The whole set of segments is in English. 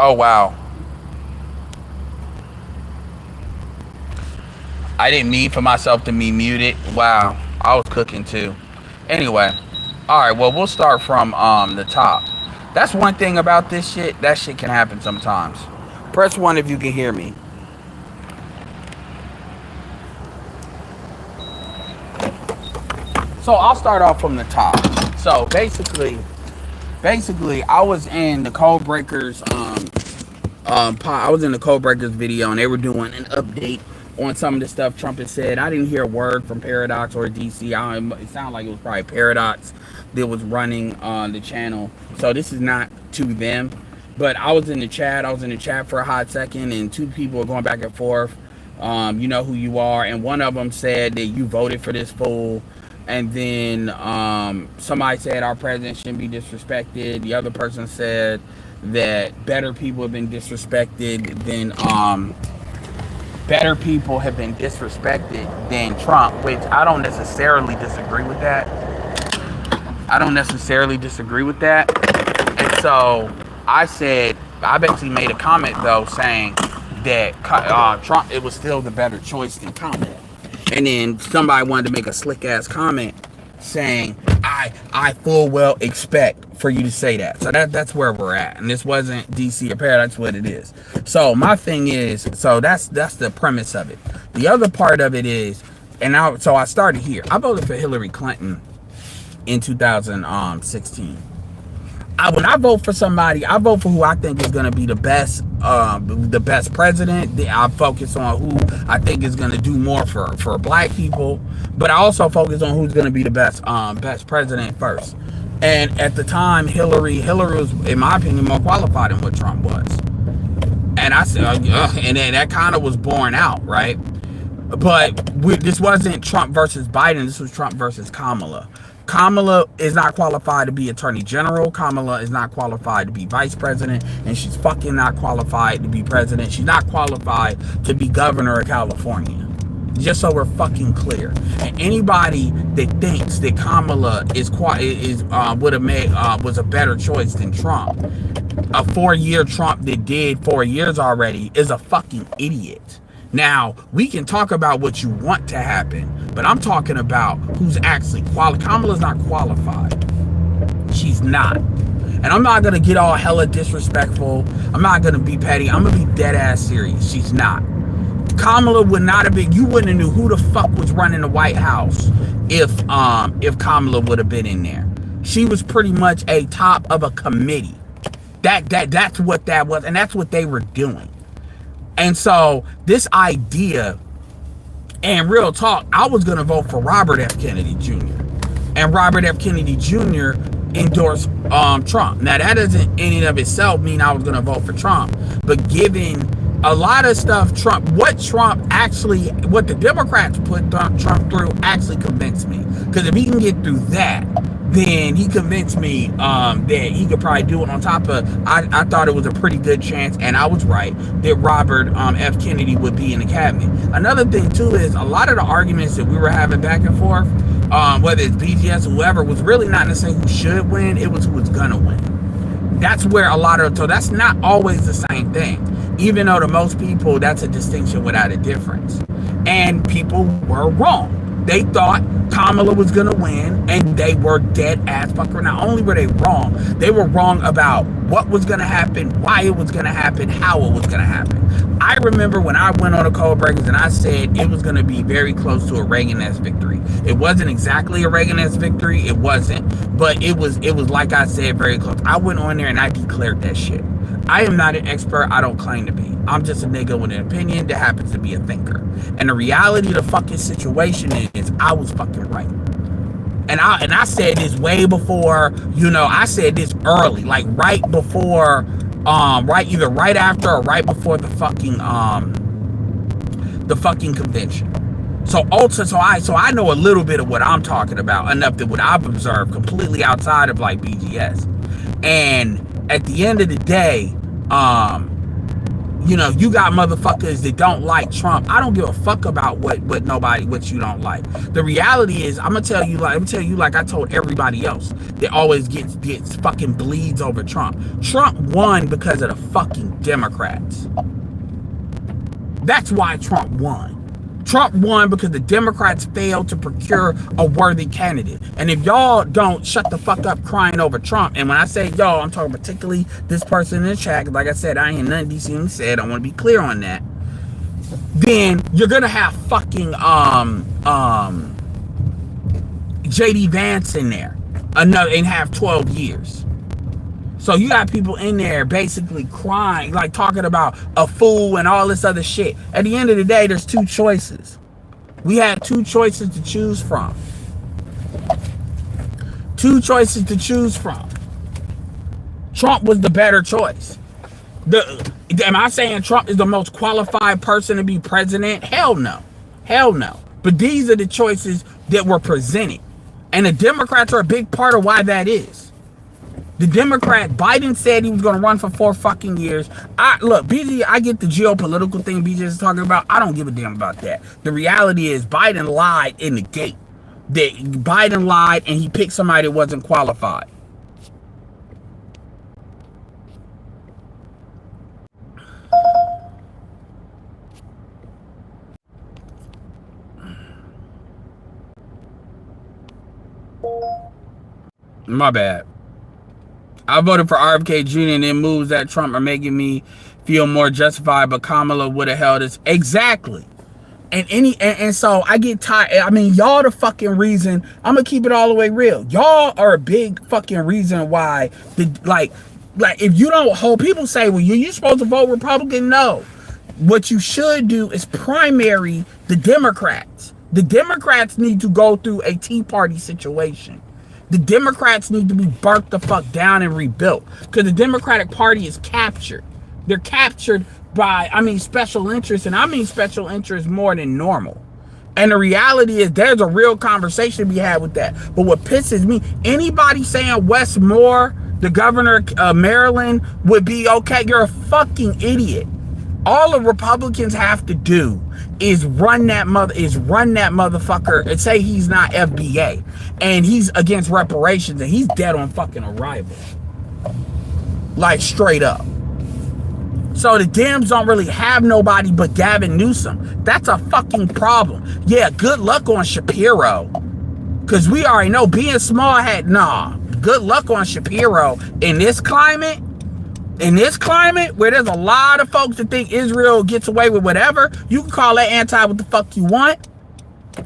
Oh wow. I didn't mean for myself to be muted. Wow. I was cooking too. Anyway. Alright, well we'll start from the top. That's one thing about this shit. That shit can happen sometimes. Press one if you can hear me. So I'll start off from the top. So basically I was in the Code Breakers I was in the Code Breakers video and they were doing an update on some of the stuff Trump had said. I didn't hear a word from Paradox or DC. It sounded like it was probably Paradox that was running on the channel. So this is not to them. But I was in the chat. I was in the chat for a hot second, and two people were going back and forth. You know who you are, and one of them said that you voted for this fool. And then somebody said our president shouldn't be disrespected. The other person said that better people have been disrespected than Trump, which I don't necessarily disagree with that. And so I basically made a comment though saying that Trump, it was still the better choice than Kamala. And then somebody wanted to make a slick ass comment saying, I full well expect for you to say that. So that's where we're at. And this wasn't DC or Paradox, what it is. So my thing is, so that's the premise of it. The other part of it is, so I started here. I voted for Hillary Clinton in 2016. When I vote for somebody, I vote for who I think is going to be the best president. I focus on who I think is going to do more for black people, but I also focus on who's going to be the best president first. And at the time, Hillary was, in my opinion, more qualified than what Trump was. And I said, and then that kind of was borne out, right? But this wasn't Trump versus Biden. This was Trump versus Kamala. Kamala is not qualified to be attorney general. Kamala is not qualified to be vice president. And she's fucking not qualified to be president. She's not qualified to be governor of California. Just so we're fucking clear. And anybody that thinks that Kamala was a better choice than Trump, a 4-year Trump that did 4 years already, is a fucking idiot. Now, we can talk about what you want to happen, but I'm talking about who's actually qualified. Kamala's not qualified. She's not. And I'm not going to get all hella disrespectful. I'm not going to be petty. I'm going to be dead ass serious. She's not. Kamala would not have been, you wouldn't have knew who the fuck was running the White House if Kamala would have been in there. She was pretty much a top of a committee. That's what that was, and that's what they were doing. And so this idea, and real talk, I was going to vote for Robert F. Kennedy Jr. And Robert F. Kennedy Jr. endorsed Trump. Now, that doesn't in and of itself mean I was going to vote for Trump. But given a lot of stuff, what the Democrats put Trump through actually convinced me. Because if he can get through that, then he convinced me that he could probably do it. On top of, I thought it was a pretty good chance, and I was right, that Robert F. Kennedy would be in the cabinet. Another thing, too, is a lot of the arguments that we were having back and forth, whether it's BGS or whoever, was really not necessarily who should win, it was who was going to win. That's where so that's not always the same thing. Even though to most people, that's a distinction without a difference. And people were wrong. They thought Kamala was going to win, and they were dead ass fucker. Not only were they wrong about what was going to happen, why it was going to happen, how it was going to happen. I remember when I went on the Code Breakers and I said it was going to be very close to a Reagan-esque victory. It wasn't exactly a Reagan-esque victory. It wasn't. But it was like I said, very close. I went on there and I declared that shit. I am not an expert. I don't claim to be. I'm just a nigga with an opinion that happens to be a thinker. And the reality of the fucking situation is I was fucking right. And I said this way before, I said this early, like right before, either right after or right before the fucking convention. So I know a little bit of what I'm talking about, enough that what I've observed completely outside of like BGS. And at the end of the day, You know, you got motherfuckers that don't like Trump. I don't give a fuck about what you don't like. The reality is, I'm gonna tell you like I told everybody else that always gets fucking bleeds over Trump. Trump won because of the fucking Democrats. That's why Trump won. Trump won because the Democrats failed to procure a worthy candidate. And if y'all don't shut the fuck up crying over Trump, and when I say y'all, I'm talking particularly this person in the chat, because like I said, I ain't nothing DC said. I want to be clear on that. Then you're gonna have fucking JD Vance in there, another, and have 12 years. So you got people in there basically crying, like talking about a fool and all this other shit. At the end of the day, there's two choices. We had two choices to choose from. Two choices to choose from. Trump was the better choice. Am I saying Trump is the most qualified person to be president? Hell no. Hell no. But these are the choices that were presented. And the Democrats are a big part of why that is. The Democrat, Biden said he was going to run for 4 fucking years. Look, BJ, I get the geopolitical thing BJ is talking about. I don't give a damn about that. The reality is Biden lied in the gate. Biden lied and he picked somebody that wasn't qualified. My bad. I voted for RFK Jr. and then moves that Trump are making me feel more justified, but Kamala would have held us. Exactly. And so I get tired. I mean, y'all the fucking reason. I'm gonna keep it all the way real. Y'all are a big fucking reason why like if you don't hold, people say, well, you're supposed to vote Republican. No. What you should do is primary the Democrats. The Democrats need to go through a Tea Party situation. The Democrats need to be burnt the fuck down and rebuilt, because the Democratic Party is captured. They're captured by, special interests, and I mean special interests more than normal. And the reality is there's a real conversation to be had with that. But what pisses me, anybody saying Wes Moore, the governor of Maryland, would be okay, you're a fucking idiot. All the Republicans have to do is run that motherfucker and say he's not FBA and he's against reparations and he's dead on fucking arrival. Like straight up. So the Dems don't really have nobody but Gavin Newsom. That's a fucking problem. Yeah, good luck on Shapiro. Cause we already know being small had, nah. Good luck on Shapiro in this climate. In this climate, where there's a lot of folks that think Israel gets away with whatever, you can call that anti what the fuck you want.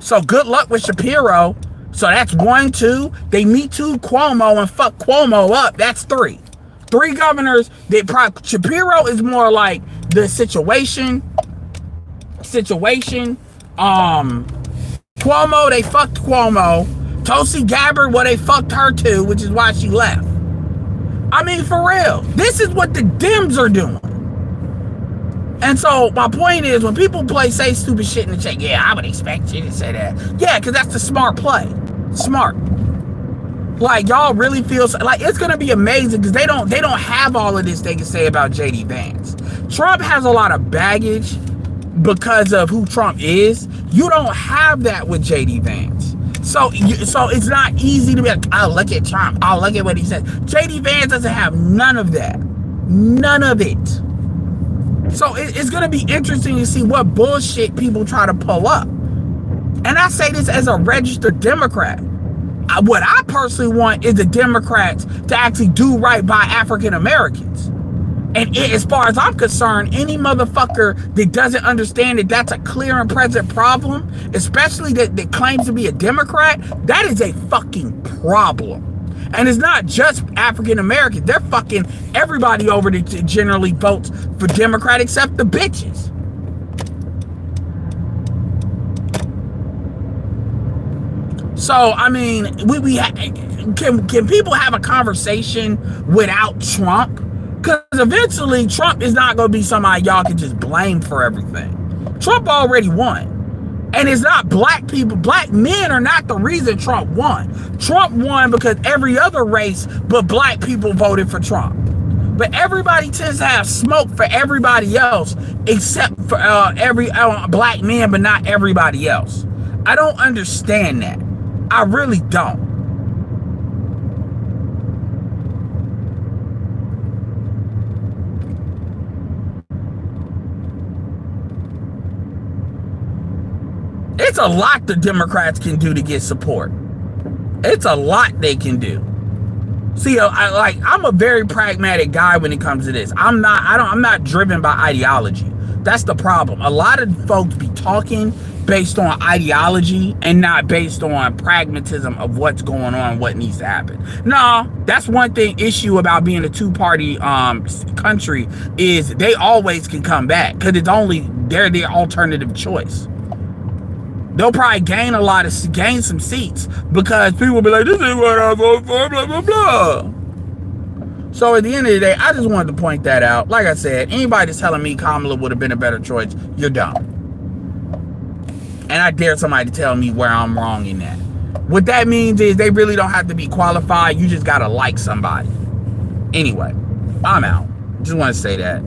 So good luck with Shapiro. So that's 1, 2. They Me Too Cuomo and fuck Cuomo up. That's 3. 3 governors. Shapiro is more like the situation. Cuomo, they fucked Cuomo. Tulsi Gabbard, well, they fucked her too, which is why she left. I mean, for real, this is what the Dems are doing. And so my point is, when people say stupid shit in the chat, yeah, I would expect you to say that. Yeah, because that's the smart play. Smart. Like, y'all really feel like it's gonna be amazing because they don't have all of this they can say about JD Vance. Trump has a lot of baggage because of who Trump is. You don't have that with JD Vance. So it's not easy to be like, oh, look at Trump. Oh, look at what he said. JD Vance doesn't have none of that. None of it. So it's going to be interesting to see what bullshit people try to pull up. And I say this as a registered Democrat. What I personally want is the Democrats to actually do right by African Americans. And as far as I'm concerned, any motherfucker that doesn't understand that that's a clear and present problem, especially that claims to be a Democrat, that is a fucking problem. And it's not just African Americans. They're fucking everybody over that generally votes for Democrat except the bitches. So, I mean, can people have a conversation without Trump? Because eventually, Trump is not going to be somebody y'all can just blame for everything. Trump already won. And it's not black people. Black men are not the reason Trump won. Trump won because every other race but black people voted for Trump. But everybody tends to have smoke for everybody else, except for every black man, but not everybody else. I don't understand that. I really don't. It's a lot the Democrats can do to get support. It's a lot they can do. See, I'm a very pragmatic guy when it comes to this. I'm not driven by ideology. That's the problem. A lot of folks be talking based on ideology and not based on pragmatism of what's going on, what needs to happen. No, that's one thing issue about being a two-party country is they always can come back because they're the alternative choice. They'll probably gain some seats because people will be like, this is what I vote for, blah, blah, blah. So at the end of the day, I just wanted to point that out. Like I said, anybody that's telling me Kamala would have been a better choice, you're dumb. And I dare somebody to tell me where I'm wrong in that. What that means is they really don't have to be qualified. You just got to like somebody. Anyway, I'm out. Just want to say that.